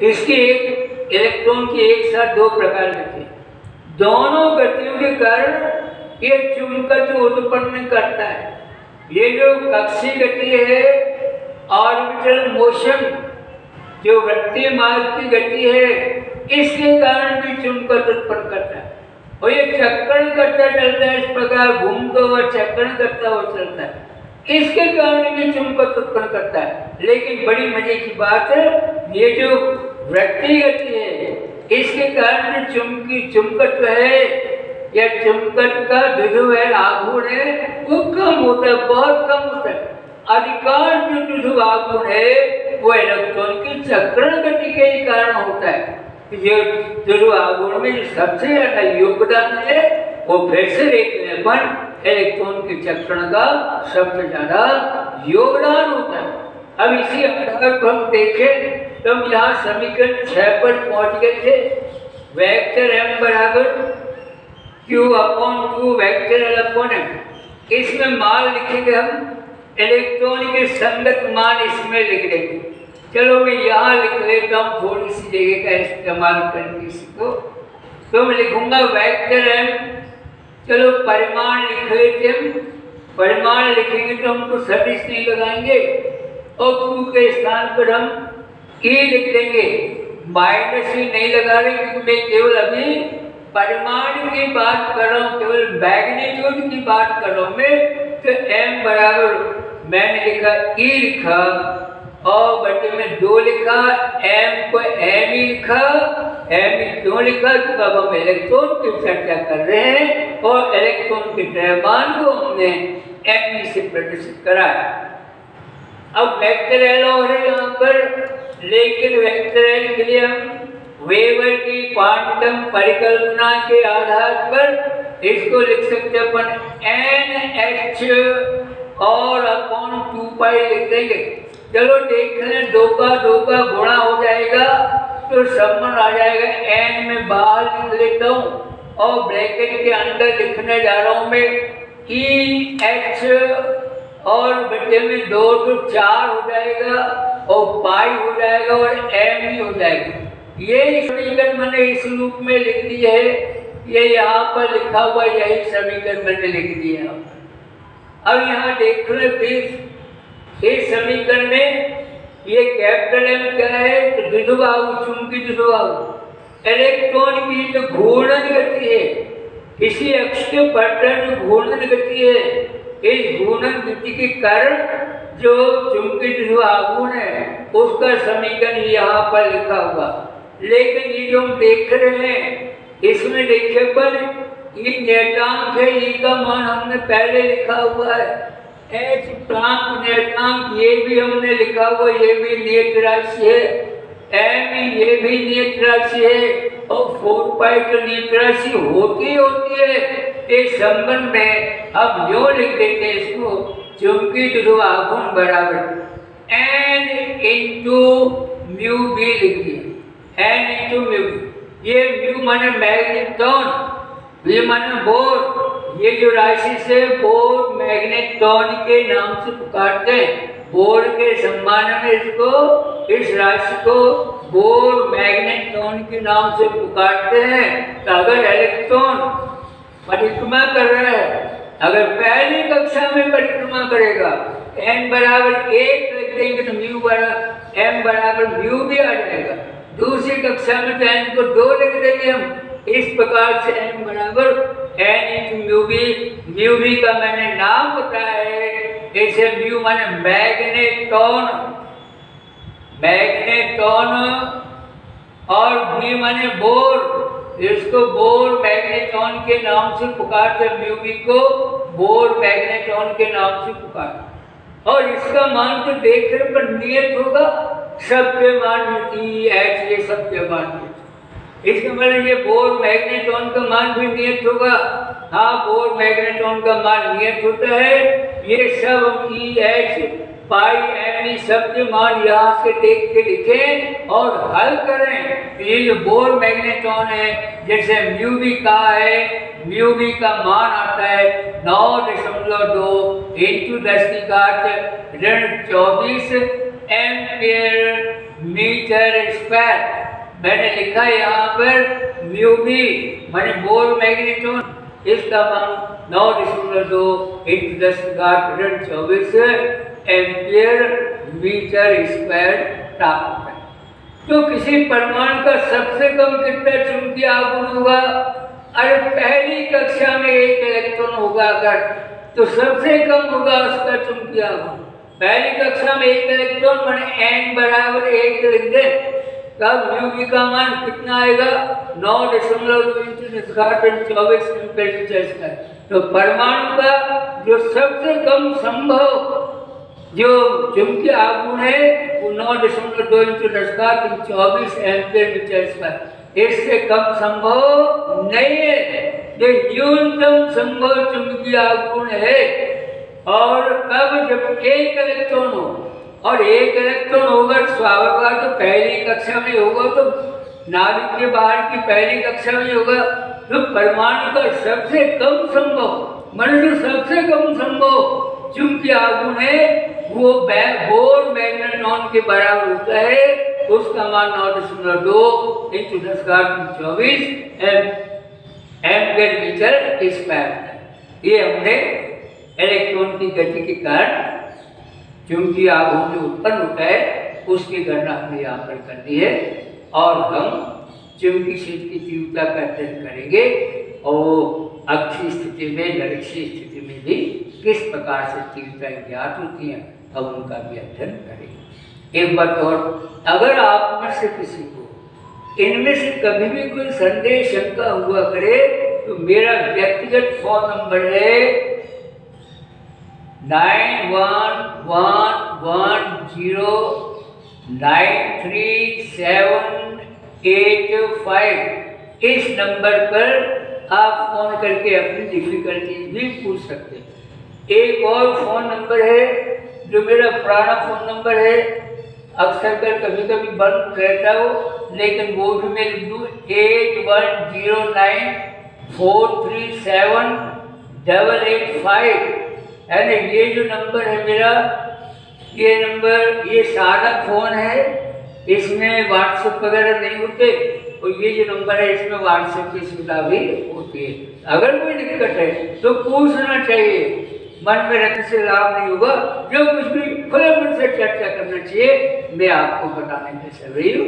इसकी एक इलेक्ट्रॉन की एक साथ दो प्रकार गति है। दोनों गतियों के कारण ये चुंबकत्व उत्पन्न करता है। ये जो कक्षीय गति है, ऑर्बिटल मोशन, जो वृत्तीय मार्ग की गति है, इसके कारण भी चुंबकत्व उत्पन्न करता है। और ये चक्रण करता चलता है, इस प्रकार घूमता हुआ चक्रण करता हुआ चलता है, इसके कारण भी चुंबकत्व उत्पन्न करता है। लेकिन बड़ी मजे की बात है, ये जो वृत्तीय गति है, इसके कारण जो चुंबकत्व है या चुंबकत्व का विभव है, आघूर्ण है, वो कम होता है, बहुत कम होता है। अधिकांश जो विभव आघूर्ण है वो इलेक्ट्रॉन की चक्रण गति के ही कारण होता है। जो आघूर्ण में जो सबसे ज्यादा योगदान है वो फिर से देख लें अपन, इलेक्ट्रॉन के चक्रण का सबसे ज्यादा योगदान होता है। अब इसी आधार पर हम देखें तो हम यहाँ समीकरण 6 पर पहुंच गए थे। वेक्टर m बराबर q/2 वेक्टर l/m। इसमें मान लिखेंगे हम, इलेक्ट्रॉन के संगत मान इसमें लिख देंगे। चलो मैं यहाँ लिख लेता हूँ, थोड़ी सी जगह का इस्तेमाल करके इसको। तो मैं लिखूंगा वेक्टर m, चलो परिमाण लिख लेते हम। परिमाण लिखेंगे तो हमको सदिश नहीं लगाएंगे और q के स्थान पर हम e लिख देंगे। माइनस ही नहीं लगा रहे क्योंकि मैं केवल अभी परिमाण की बात कर रहा हूँ, केवल मैग्नीट्यूड की बात कर रहा हूँ मैं। तो m बराबर मैंने लिखा e लिखा और बटे में 2 लिखा, m को m ही लिखा। m ही क्यों लिखा? क्योंकि अब हम इलेक्ट्रॉन की चर्चा कर रहे हैं और इलेक्ट्रॉन के द्रव्यमान को हमने m से प्रदर्शित करा है। अब वेक्टर l और है यहाँ पर, लेकिन वेक्टर l के लिए हम वेबर की क्वांटम परिकल्पना के आधार पर इसको लिख सकते हैं अपन NH और अपॉन 2 पाई लिख देंगे। चलो देख लें, 2 का गुणा हो जाएगा तो संबंध आ जाएगा। n में बाहर लिख लेता हूँ और ब्रैकेट के अंदर लिखने जा रहा हूँ मैं EH और बटे में 2 तो 4 हो जाएगा और पाई हो जाएगा और m ही हो जाएगा। ये समीकरण मैंने इस रूप में लिख दिया है, ये यहाँ पर लिखा हुआ यही समीकरण मैंने लिख दिया है। अब यहाँ देख लो प्लीज, इस समीकरण में ये कैपिटल M क्या है? तो द्विध्रुव, चुंबकीय द्विध्रुव। इलेक्ट्रॉन की जो घूर्णन गति है, किसी अक्ष के पलटन जो घूर्णन गति है, इस घूर्णन गति के कारण जो चुंबकीय द्विध्रुव आघूर्ण है उसका समीकरण यहाँ पर लिखा हुआ। लेकिन ये जो हम देख रहे हैं इसमें देखिए पर ये नेटांक है, ई का मान हमने पहले लिखा हुआ है। एच प्रांत नेटांक ये भी हमने लिखा हुआ, ये भी नियत राशि है। एम ये भी नियत राशि है और 4 पाई तो नियत राशि होती है। इस संबंध में अब यो लिख देते हैं इसको, चुंबकीय द्विध्रुव आघूर्ण बराबर n इंटू म्यू बी लिख दिया। n इंटू म्यू बी, ये म्यू माने मैग्नेटॉन, बी माने बोर। ये जो राशि से बोर मैग्नेटॉन के नाम से पुकारते हैं, बोर के सम्मान में इसको, इस राशि को बोर मैग्नेटॉन के नाम से पुकारते हैं। तो अगर इलेक्ट्रॉन परिक्रमा कर रहा है, अगर पहली कक्षा में परिक्रमा करेगा, n बराबर 1 लिख देंगे तो म्यू बराबर m बराबर म्यू भी आ जाएगा। दूसरी कक्षा में तो n को 2 लिख देंगे हम। इस प्रकार से n बराबर n इंटू म्यू बी का मैंने नाम बताया है। जैसे म्यू माने मैग्नेटॉन और बी माने बोर, इसको बोर मैग्नेटॉन के नाम से पुकारते, म्यू बी को बोर मैग्नेटॉन के नाम से पुकारते। और इसका मान तो देख रहे पर नियत होगा, सबके मान EH ये सबके मान, इसका मतलब ये बोर मैग्नेटॉन का मान भी नियत होगा। हाँ, बोर मैग्नेटॉन का मान नियत होता है। ये सब EH पाई m सब के मान यहाँ से देख के लिखें और हल करें। तो ये जो बोर मैग्नेटॉन है, जैसे म्यू बी का है, म्यू बी का मान आता है 9.2 इंटू 10⁻⁴ एम्पियर मीटर स्क्वायर। मैंने लिखा यहाँ पर म्यू बी माने बोर मैग्नीट्यूड, इसका मान 9.2 × 10⁻24 एम्पियर मीटर स्क्वायर प्राप्त होता है। तो किसी परमाणु का सबसे कम कितना चुंबकीय आघूर्ण होगा? अरे पहली कक्षा में 1 इलेक्ट्रॉन होगा अगर, तो सबसे कम होगा उसका चुंबकीय आघूर्ण। पहली कक्षा में 1 इलेक्ट्रॉन माने n बराबर 1 लिख दे, तब म्यू बी का मान कितना आएगा? 9.2 × 10⁻24 एम्पियर मीटर स्क्वायर। तो परमाणु का जो सबसे कम संभव जो चुंबकीय आघूर्ण है वो 9.2 × 10⁻24 एम्पियर मीटर स्क्वायर। इससे कम संभव नहीं है, ये न्यूनतम संभव चुंबकीय आघूर्ण है। और कब? जब 1 इलेक्ट्रॉन हो, और 1 इलेक्ट्रॉन होगा स्वाभाविक तो पहली कक्षा में होगा, तो नाभिक के बाहर की पहली कक्षा में होगा। तो परमाणु का सबसे कम संभव माने जो सबसे कम संभव चुंबकीय आघूर्ण है वो बोर मैग्नेट्रॉन के बराबर होता है, उसका मान 9.2 × 10⁻24 एम्पियर मीटर स्क्वायर है। ये हमने इलेक्ट्रॉन की गति के कारण चुंबकीय आघूर्ण जो उत्पन्न होता है उसकी गणना हमने यहाँ पर कर दी है। और हम चुंबकीय क्षेत्र की तीव्रता का अध्ययन करेंगे और अक्षीय स्थिति में, निरक्षीय स्थिति में भी किस प्रकार से तीव्रताएं ज्ञात होती हैं, अब उनका भी अध्ययन करेंगे। एक बात और, अगर आप में से किसी को इनमें से कभी भी कोई संदेह शंका हुआ करे तो मेरा व्यक्तिगत फोन नंबर है 9111093785। इस नंबर पर आप फोन करके अपनी डिफिकल्टीज भी पूछ सकते हैं। एक और फोन नंबर है जो मेरा पुराना फोन नंबर है, अक्सर कर कभी कभी बंद रहता हो, लेकिन वो भी मैं लिख दूँ 8109437885। यानी ये जो नंबर है मेरा, ये नंबर, ये सादा फोन है, इसमें व्हाट्सएप वगैरह नहीं होते, और ये जो नंबर है इसमें व्हाट्सएप की सुविधा भी होती है। अगर कोई दिक्कत है तो पूछना चाहिए, मन में रखने से लाभ नहीं होगा, जो कुछ भी खुले मन से चर्चा करना चाहिए, मैं आपको बताने में सही हूँ।